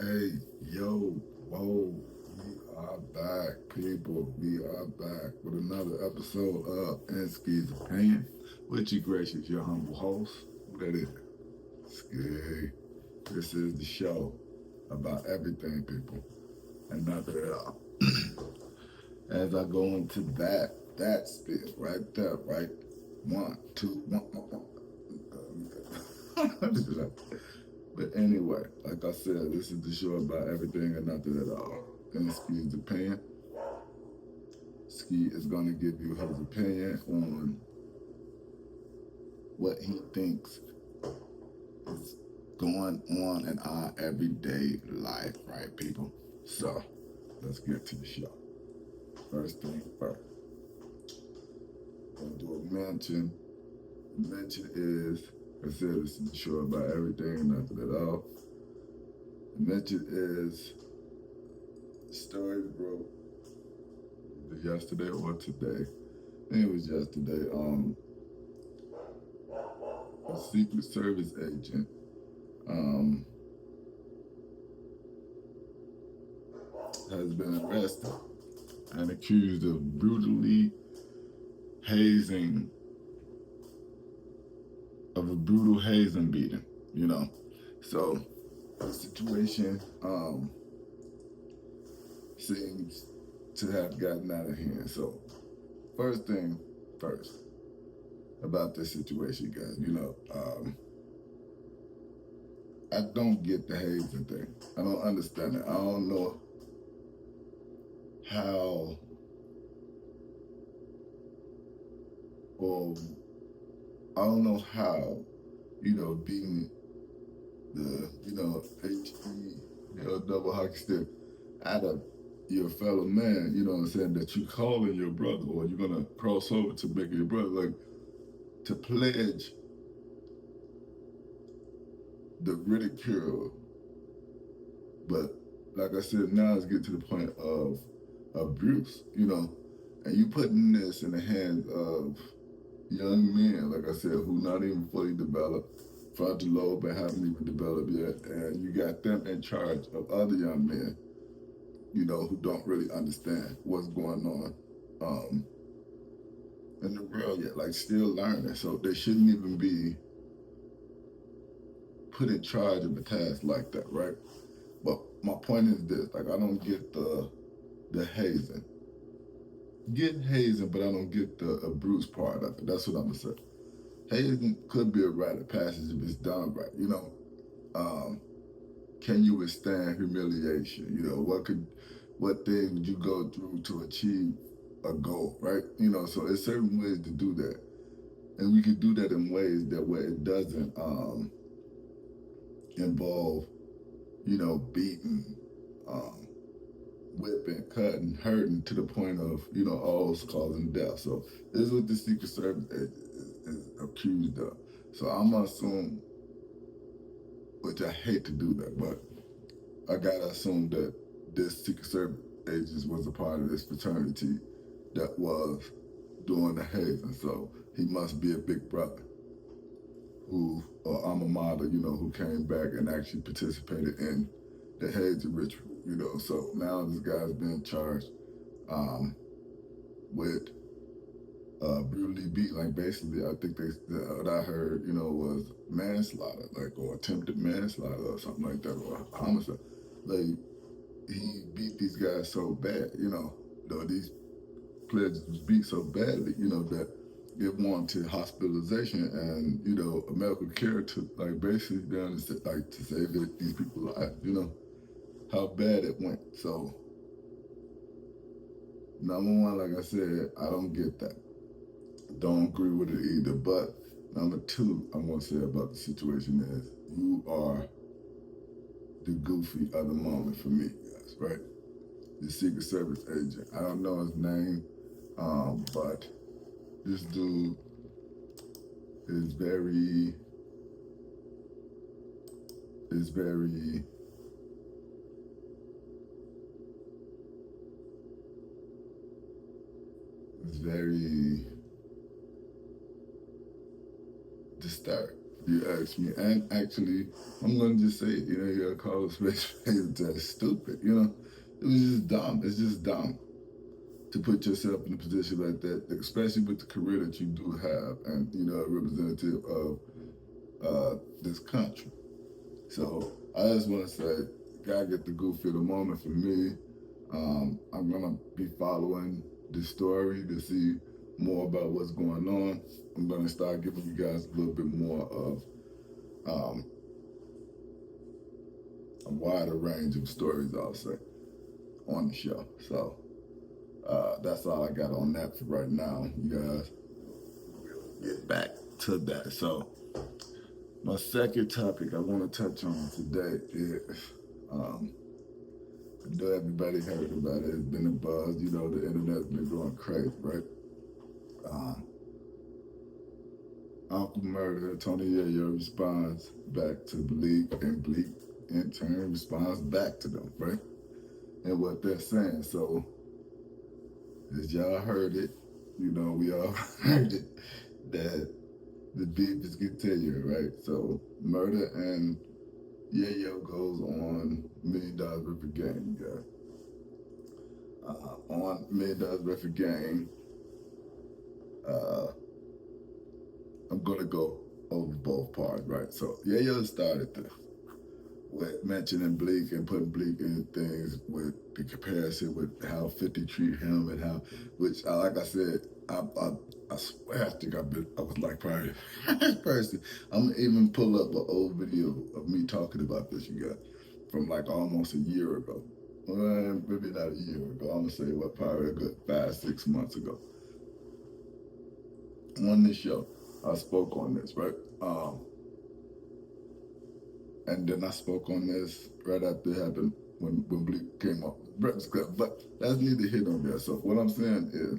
Hey, yo, whoa, we are back, people. We are back with another episode of Ski's Opinion with your gracious, your humble host. Who that is? Ski. This is the show about everything, people, and nothing at all. As I go into that spiel right there, right? One, two, one. But anyway, like I said, this is the show about everything and nothing at all. In Ski's opinion, Ski is going to give you his opinion on what he thinks is going on in our everyday life, right, people? So, let's get to the show. First thing first, I'm going to do a mention. The mention is, like I said, this is the show about everything and nothing at all. The mention is stories broke yesterday or today. I think it was yesterday. A Secret Service agent um, has been arrested and accused of brutally hazing, of a brutal hazing beating. You know, so the situation seems to have gotten out of hand. So first thing first about this situation, guys. I don't get the hazing thing. I don't understand it. I don't know how or I don't know how, being the, double hockey stick out of your fellow man, you know what I'm saying, that you calling your brother or you're gonna cross over to make your brother, like to pledge the ridicule. But like I said, now it's getting to the point of abuse, and you putting this in the hands of young men, like I said, who not even fully developed, frontal lobe and haven't even developed yet, and you got them in charge of other young men, who don't really understand what's going on in the world yet, like still learning. So they shouldn't even be put in charge of a task like that, right? But my point is this: like I don't get the hazing. Get hazing, but I don't get the abuse part of it. That's what I'm gonna say. Hazing could be a rite of passage if it's done right. Um, can you withstand humiliation? What things would you go through to achieve a goal, right? So there's certain ways to do that, and we could do that in ways that where it doesn't involve, beating, um, whipping, cutting, hurting to the point of, almost causing death. So this is what the Secret Service is accused of. So I'm gonna assume, which I hate to do that, but I gotta assume that this Secret Service agent was a part of this fraternity that was doing the hazing. So he must be a big brother who, or alma mater, who came back and actually participated in the hazing ritual. So now this guy's being charged um, with brutally beat. Like basically, I think what I heard, was manslaughter, like or attempted manslaughter or something like that, or homicide. Like he beat these guys so bad, these pledges was beat so badly, that it warranted hospitalization and a medical care to like basically down to like to save these people's lives. How bad it went. So number one, like I said, I don't get that. Don't agree with it either. But number two, I'm gonna say about the situation is you are the goofy of the moment for me, guys, right? The Secret Service agent. I don't know his name, but this dude is very is very disturbed. irks me. And actually, I'm gonna just say it. You know, you gotta call it space. That's stupid. You know, it was just dumb. It's just dumb to put yourself in a position like that, especially with the career that you do have, and you know, a representative of this country. So I just want to say, gotta get the goofy of the moment for me. I'm gonna be following this story to see more about what's going on. I'm gonna start giving you guys a little bit more of um, a wider range of stories, I'll say, on the show. So that's all I got on that for right now. You guys, we'll get back to that. So my second topic I want to touch on today is um, I know everybody heard about it. It's been a buzz. You know, the internet's been going crazy, right? Um, Uncle Murda, Tony Yayo responds back to Bleek, and Bleek in turn responds back to them, right? And what they're saying. So, as y'all heard it, you know, we all heard it, that the beef is continuing, right? So, Murda and Yayo goes on $1 million worth of game, you guys. On $1 million worth of game, uh, I'm gonna go over both parts, right? So Yayo started with mentioning Bleek and putting Bleek in things with the comparison with how 50 treat him and how, which like I said, I swear I think I was like probably this person. I'm gonna even pull up an old video of me talking about this, you guys, from like almost a year ago. Well, maybe not a year ago. I'm gonna say what, probably a good 5, 6 months ago on this show. I spoke on this, right? And then I spoke on this right after it happened when Bleek came up. Breakfast Club. But that's neither here nor there. So what I'm saying is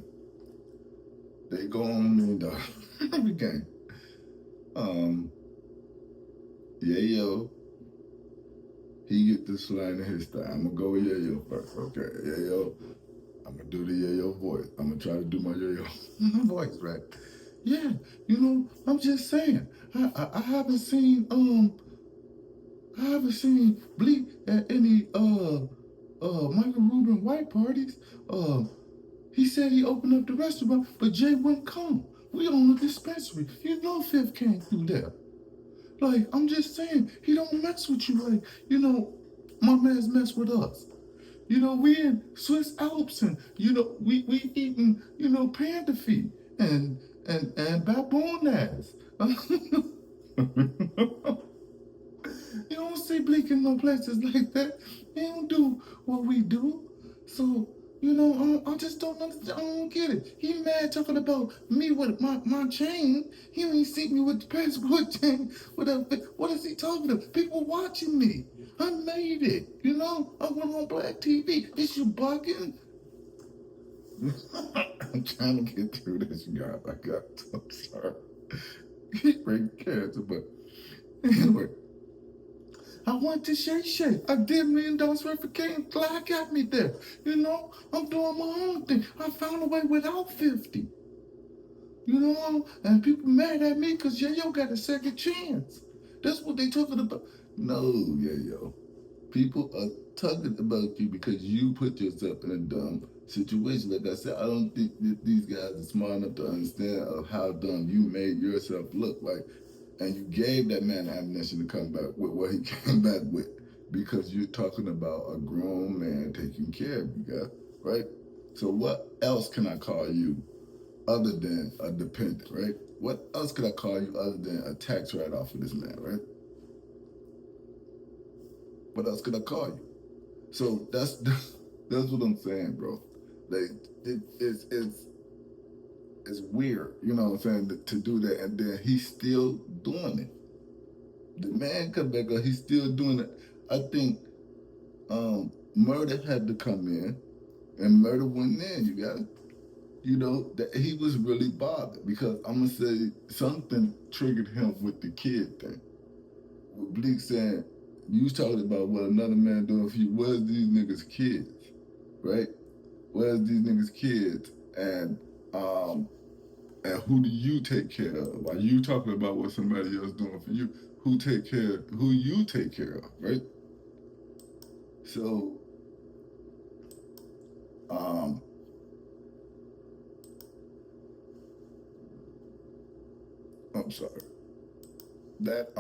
they go on $1 million every game. Um, Yayo, he get this line in his style. I'm gonna go with Yayo first. Okay, Yayo, I'm gonna do the Yayo voice. I'm gonna try to do my Yayo voice, right? Yeah, you know, I'm just saying. I haven't seen Bleak at any Michael Rubin white parties. He said he opened up the restaurant, but Jay wouldn't come. We own a dispensary. You know Fifth came through there. Like, I'm just saying, he don't mess with you like, you know, my man's mess with us. You know, we in Swiss Alps and, you know, we eating, you know, panda feet and baboon ass. You don't see Bleak in no places like that. He don't do what we do. So, you know, I just don't understand. I don't get it. He mad talking about me with my chain. He ain't see me with the passport chain. What is he talking about? People watching me. I made it. You know, I went on black TV. Is you bugging? I'm trying to get through this, guys. I'm sorry. Keep breaking character, but anyway. I went to Shay Shay. I did $1 million worth of game. God got me there. You know, I'm doing my own thing. I found a way without 50. You know, and people mad at me because Yayo got a second chance. That's what they talking about. No, Yayo. People are talking about you because you put yourself in a dumb situation. Like I said, I don't think that these guys are smart enough to understand of how dumb you made yourself look like. And you gave that man ammunition to come back with what he came back with because you're talking about a grown man taking care of you guys, right? So what else can I call you other than a dependent, right? What else could I call you other than a tax write-off for this man, right? What else could I call you? So that's what I'm saying, bro. Like it's weird, you know what I'm saying, to do that, and then he's still doing it. The man come back up, he's still doing it. I think Murda had to come in, and Murda went in. You got it. You know that he was really bothered because I'm gonna say something triggered him with the kid thing. With Bleak saying, "You was talking about what another man doing for you. Where's these niggas' kids, right? Where's these niggas' kids? And who do you take care of? While you talking about what somebody else doing for you, who you take care of, right? So, um, I'm sorry. That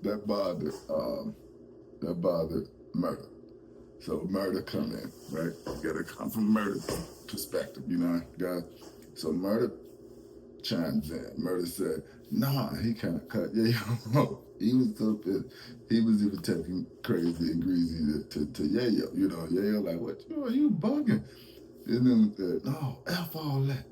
that bothered that bothered Murda. So Murda come in, right? You gotta come from Murda perspective, you know, guys. So Murda chimes in. Murda said, "Nah, he kind of cut Yayo." He was so pissed. He was even talking crazy and greasy to Yayo. You know, Yayo like, "What you are you bugging?" And then said, "No, f all that."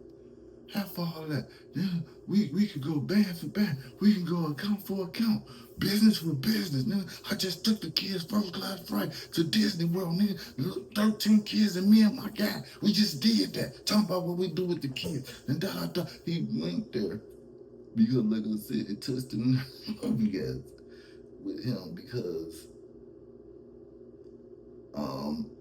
Half all that. Yeah, we could go band for band. We can go account for account. Business for business, nigga. I just took the kids first class flight to Disney World, nigga. 13 kids and me and my guy. We just did that. Talking about what we do with the kids. And da. He went there because, like I said, it touched the nerve, guys, with him because um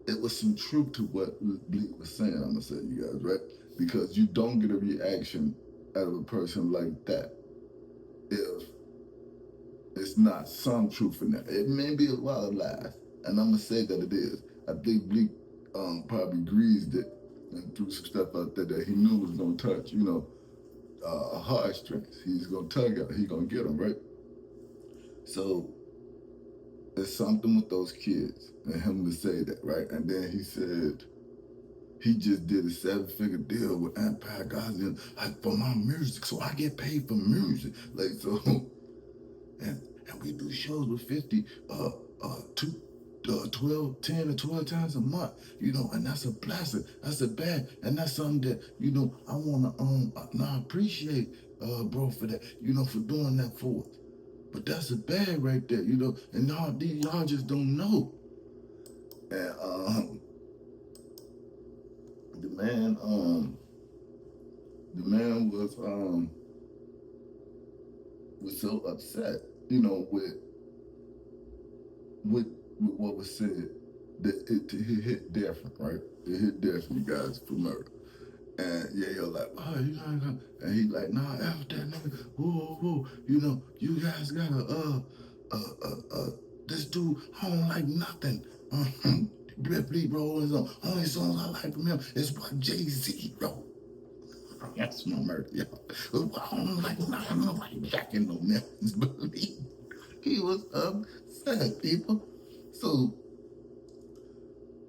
it was some truth to what Bleek was saying. I'm gonna say, you guys, right? Because you don't get a reaction out of a person like that if it's not some truth in that. It may be a lot of lies, and I'm gonna say that it is. I think Bleek probably greased it and threw some stuff out there that he knew was gonna touch, you know, heartstrings. He's gonna tug at it. He's gonna get them right. So it's something with those kids and him to say that, right? And then he said he just did a 7-figure deal with Empire Ghazi for my music, so I get paid for music. Like so, and we do shows with 50, two, 12, 10 or 12 times a month, you know, and that's a blessing. That's a bad, and that's something that, you know, I wanna I appreciate bro for that, you know, for doing that for us. But that's a bag right there, you know, and y'all just don't know. And the man um the man was so upset, you know, with with what was said that it hit different, right? It hit different, you guys, for Murda. And Yayo like, oh, you know, and he like, nah, F that nigga, whoa, you know, you guys gotta, this dude, I don't like nothing. Bleek, bro, is the only songs I like from him is what Jay-Z wrote. That's my Murda, yo. I don't like nothing, nobody jacking no Memphis, but he was upset, people. So,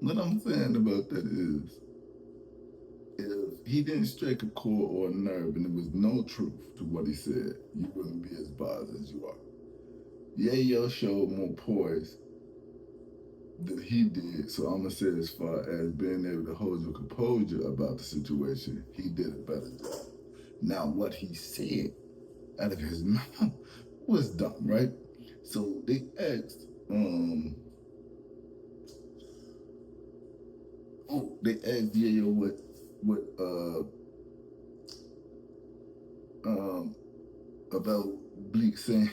what I'm saying about that is, if he didn't strike a chord or a nerve and there was no truth to what he said, you wouldn't be as bothered as you are. Yayo showed more poise than he did, so I'm gonna say as far as being able to hold your composure about the situation, he did a better job. Now, what he said out of his mouth was dumb, right? So they asked, Yayo what um about Bleek saying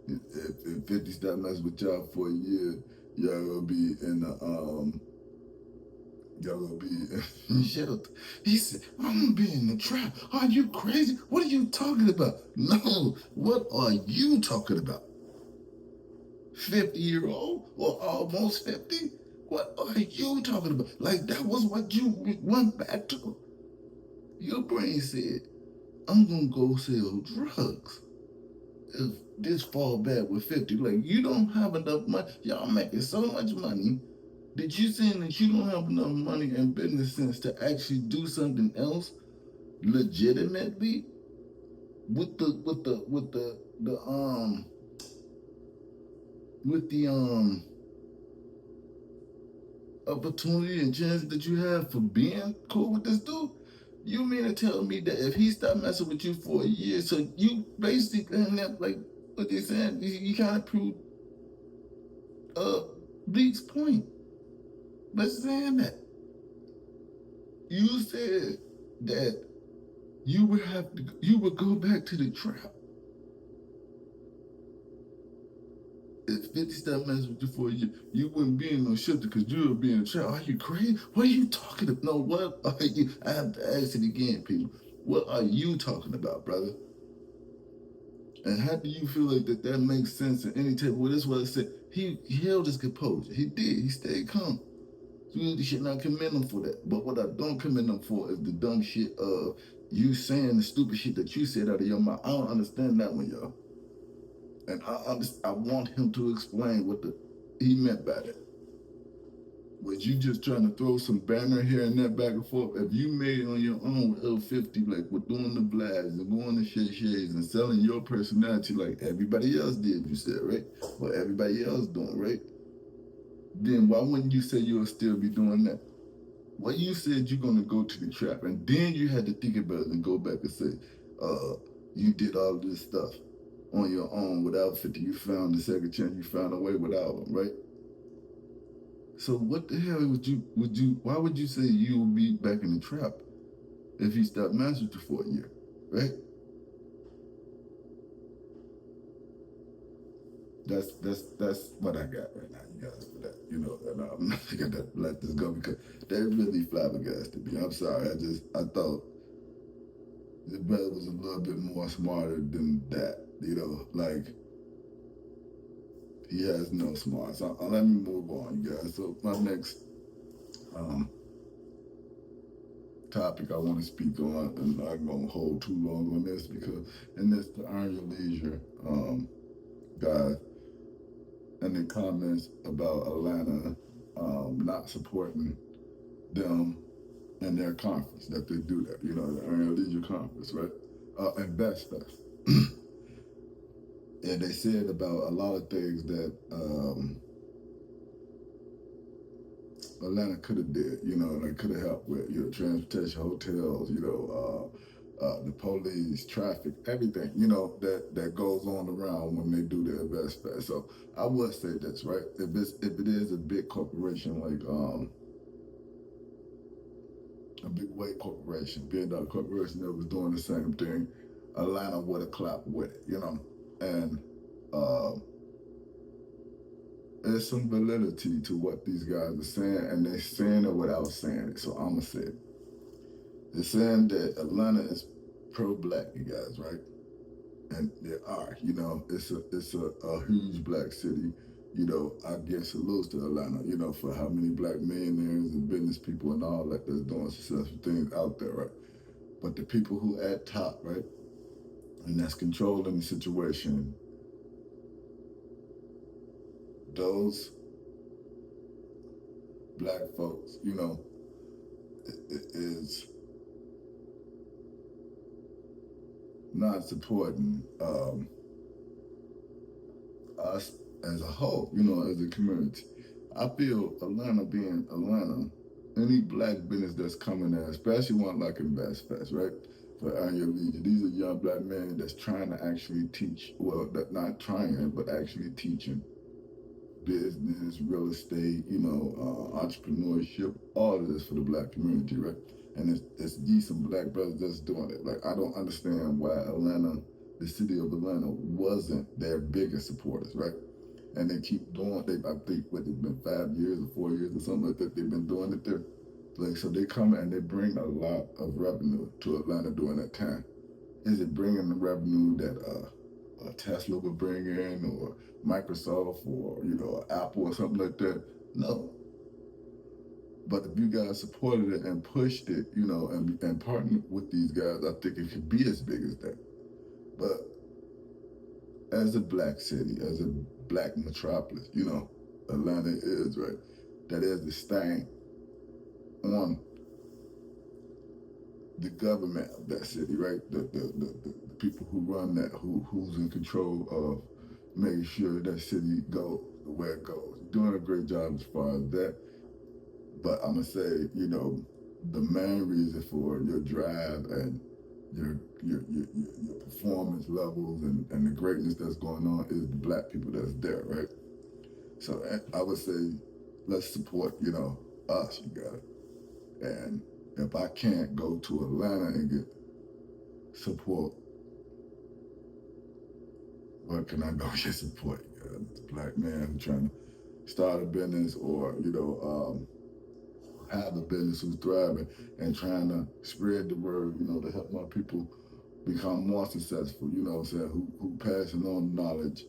if 50 stop messing with y'all for a year, y'all gonna be in the y'all gonna be in shelter. He said, I'm gonna be in the trap. Are you crazy? What are you talking about? No, what are you talking about? 50-year-old or almost 50? What are you talking about? Like that was what you went back to. Your brain said, I'm gonna go sell drugs. If this fall back with 50, like you don't have enough money. Y'all making so much money. Did you saying that you don't have enough money and business sense to actually do something else legitimately with the opportunity and chance that you have for being cool with this dude? You mean to tell me that if he stopped messing with you for a year, so you basically like what they saying, you kind of proved uh Bleak's point. But saying that you said that you would go back to the trap if 50 stop messing with you for a year, you wouldn't be in no shelter because you would be in the trap. Are you crazy? What are you talking about? No, what are you? I have to ask it again, people. What are you talking about, brother? And how do you feel like that makes sense in any type of way? That's what I said. He held his composure. He did. He stayed calm. So you should not commend him for that. But what I don't commend him for is the dumb shit of you saying the stupid shit that you said out of your mouth. I don't understand that one, y'all. And I want him to explain what he meant by that. Was you just trying to throw some banner here and there back and forth? If you made it on your own with L50, like with doing the blasts and going to shades and selling your personality like everybody else did, you said, right? What everybody else doing, right? Then why wouldn't you say you'll still be doing that? Well, you said you're gonna go to the trap, and then you had to think about it and go back and say, uh, you did all this stuff on your own without 50. You found the second chance. You found a way without them, right? So what the hell would you? Why would you say you would be back in the trap if he stopped messing with you for a year, right? That's what I got right now, you guys, for that. You know, and I'm not gonna let this go because they really flabbergasted me. I'm sorry. I thought the brother was a little bit more smarter than that. You know, like he has no smarts. Let me move on, you guys. So my next um, topic I want to speak on, and I'm not gonna hold too long on this because, and this the Earn Your Leisure guy and the comments about Atlanta not supporting them in their conference that they do that. You know, the Earn Your Leisure conference, right? And Best Fest. And they said about a lot of things that Atlanta could have did, you know, they could have helped with, you know, transportation, hotels, you know, the police, traffic, everything, you know, that goes on around when they do their Best Fest. So I would say that's right. If it is a big corporation like a big weight corporation, billion-dollar corporation that was doing the same thing, Atlanta would have clapped with it, you know, and uh, there's some validity to what these guys are saying, and they're saying it without saying it. So I'm gonna say it. They're saying that Atlanta is pro-black, you guys, right? And they are. You know, it's a huge black city. You know, I give salutes to Atlanta. You know, for how many black millionaires and business people and all that that's doing successful things out there, right? But the people who at top, right, and that's controlling the situation, those black folks, you know, it is not supporting us as a whole, you know, as a community. I feel Atlanta being Atlanta, any black business that's coming there, especially one like Invest Fest, right? For Earn Your Leisure. These are young black men that's trying to actually teach, well, that not trying, but actually teaching business, real estate, you know, entrepreneurship, all of this for the black community, right? And it's decent black brothers that's doing it. Like, I don't understand why Atlanta, the city of Atlanta, wasn't their biggest supporters, right? And they keep doing, I think, what, it's been 5 years or 4 years or something like that, they've been doing it there. Like, so they come and they bring a lot of revenue to Atlanta during that time. Is it bringing the revenue that Tesla would bring in, or Microsoft, or you know, Apple, or something like that? No. But if you guys supported it and pushed it, you know, and partnered with these guys, I think it could be as big as that. But as a black city, as a black metropolis, you know, Atlanta is, right. That is the stain on the government of that city, right? The people who run that, who's in control of making sure that city goes the way it goes. Doing a great job as far as that. But I'm gonna say, you know, the main reason for your drive and your performance levels and the greatness that's going on is the black people that's there, right? So I would say, let's support, you know, us, you got it. And if I can't go to Atlanta and get support, where can I go get support? As a black man trying to start a business, or, you know, have a business who's thriving and trying to spread the word, to help my people become more successful, what I'm saying, who passing on knowledge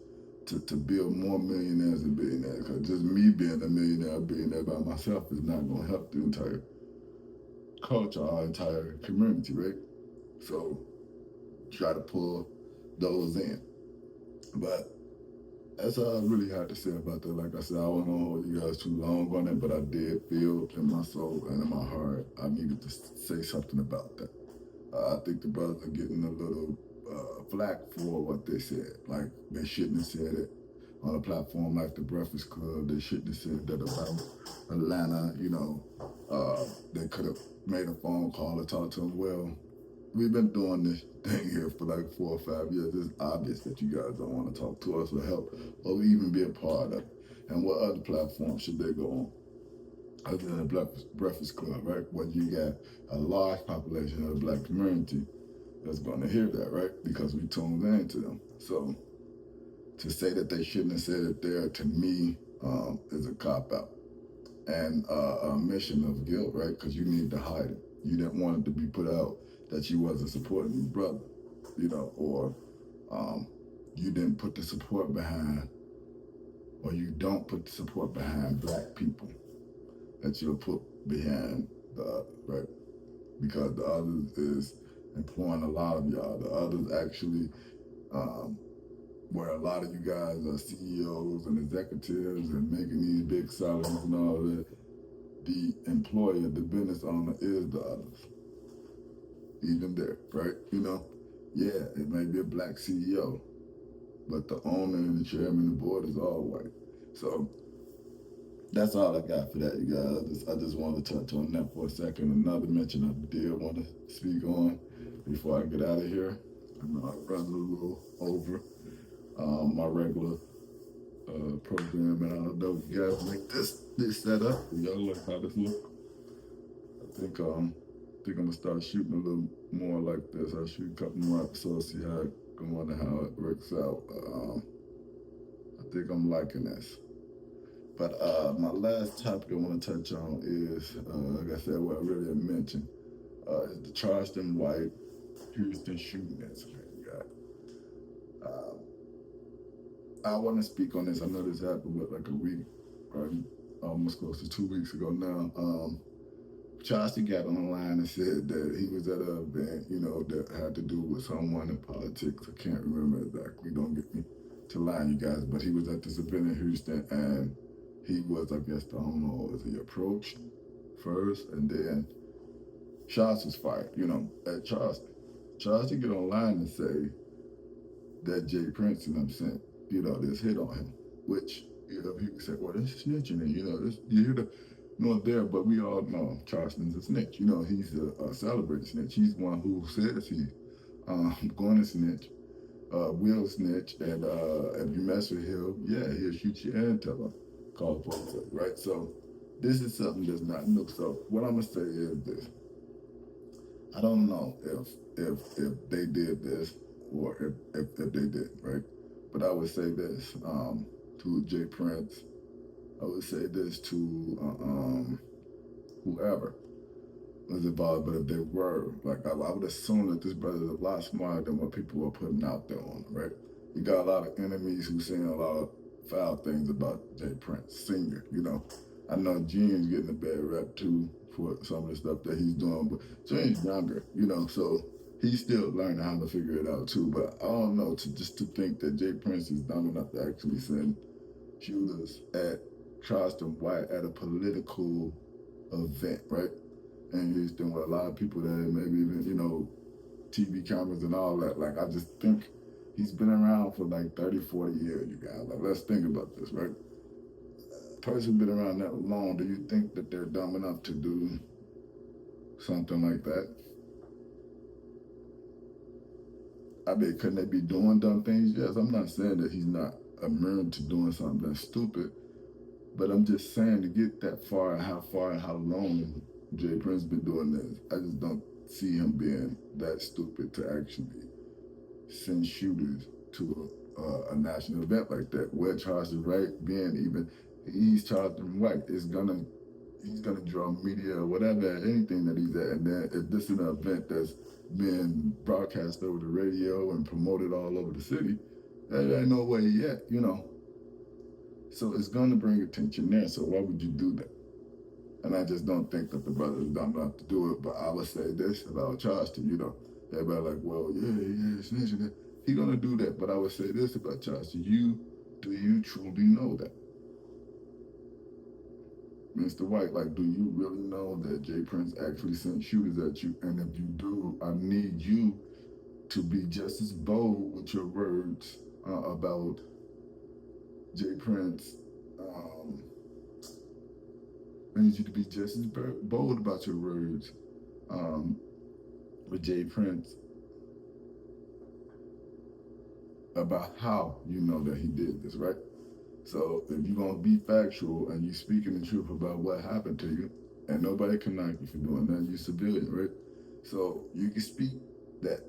to build more millionaires and billionaires. Because just me being a millionaire or billionaire by myself is not going to help the entire culture, our entire community, right? So try to pull those in. But that's all I really had to say about that. Like I said, I wasn't gonna hold you guys too long on it, but I did feel in my soul and in my heart I needed to say something about that. I think the brothers are getting a little flack for what they said. Like they shouldn't have said it on a platform like the Breakfast Club. They shouldn't have said that about Atlanta. They could have made a phone call or talked to them. Well, we've been doing this thing here for like 4 or 5 years. It's obvious that you guys don't want to talk to us or help or even be a part of it. And what other platforms should they go on other than the Breakfast Club, right? Where you got a large population of the black community that's going to hear that, right? Because we tuned into them. So to say that they shouldn't have said it there, to me, is a cop out and a mission of guilt, right? Because you need to hide it. You didn't want it to be put out that you wasn't supporting your brother, or um, you didn't put the support behind, or you don't put the support behind black people that you'll put behind the other, right? Because the others is employing a lot of y'all. The others actually, um, where a lot of you guys are CEOs and executives and making these big salaries and all that, the employer, the business owner is the others. Even there, right? Yeah, it may be a black CEO, but the owner and the chairman of the board is all white. So that's all I got for that, you guys. I just wanted to touch on that for a second. Another mention I did want to speak on before I get out of here. I know I run a little over my regular program, and I don't know if you guys like this setup. Y'all like how this look? I think I'm gonna start shooting a little more like this. I'll shoot a couple more episodes, see how it going and how it works out. I think I'm liking this. But my last topic I want to touch on is, like I said, what I really mentioned is the Charleston White Houston shooting incident. Uh, I want to speak on this. I know this happened with like a week, or almost close to 2 weeks ago now. Charleston got on the line and said that he was at an event, that had to do with someone in politics. I can't remember exactly. Don't get me to line, you guys. But he was at this event in Houston, and he was, I guess, I don't know, was he approached first, and then shots was fired, at Charleston. Charleston get online and say that Jay Prince and them sent, this hit on him, which, people say, well, this is snitching, and, this, you hear the, there, but we all know Charleston's a snitch. He's a celebrated snitch. He's one who says he's going to snitch, will snitch, and if you mess with him, yeah, he'll shoot you and tell him, call the police, right? So this is something that's not new. So what I'm gonna say is this: I don't know if they did this or if they did, right? But I would say this to Jay Prince. I would say this to whoever was involved, but if they were, like, I would assume that this brother is a lot smarter than what people are putting out there on him, right? You got a lot of enemies who saying a lot of foul things about Jay Prince, Senior, I know Gene's getting a bad rep too for some of the stuff that he's doing, but Gene's younger, so he's still learning how to figure it out too. But I don't know, to think that Jay Prince is dumb enough to actually send shooters at Charleston White at a political event, right? And Houston with a lot of people there, maybe even, TV cameras and all that. Like, I just think he's been around for like 30, 40 years, you guys. Like, let's think about this, right? A person been around that long, do you think that they're dumb enough to do something like that? I mean, couldn't they be doing dumb things? Yes, I'm not saying that he's not immune to doing something that's stupid, but I'm just saying to get that far and how long Jay Prince been doing this, I just don't see him being that stupid to actually send shooters to a national event like that. Where Charleston White being even, he's Charleston White, is gonna he's gonna draw media or whatever, anything that he's at. And then if this is an event that's been broadcast over the radio and promoted all over the city, there ain't no way yet, you know. So it's gonna bring attention there. So why would you do that? And I just don't think that the brother is dumb enough to do it. But I would say this about Charleston, you know. Everybody like, well, yeah, snitching it. He gonna do that. But I would say this about Charleston. Do you truly know that? Mr. White, like, do you really know that Jay Prince actually sent shooters at you? And if you do, I need you to be just as bold with your words about Jay Prince. I need you to be just as bold about your words with Jay Prince about how you know that he did this, right? So if you're gonna be factual and you speaking the truth about what happened to you, and nobody can knock you for doing that, you civilian, right? So you can speak that,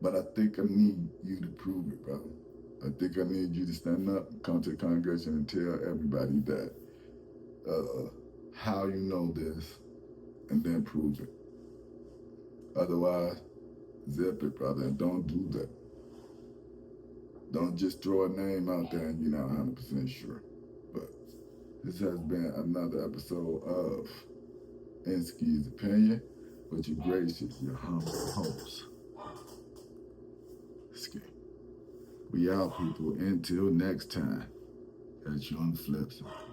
but I think I need you to prove it, brother. I think I need you to stand up, come to the congregation, and tell everybody that how you know this, and then prove it. Otherwise, zip it, brother, and don't do that. Don't just throw a name out there and you're not 100% sure. But this has been another episode of Inskee's Opinion with your gracious, your humble host. Ski. We out, people. Until next time. Catch you on the flip side.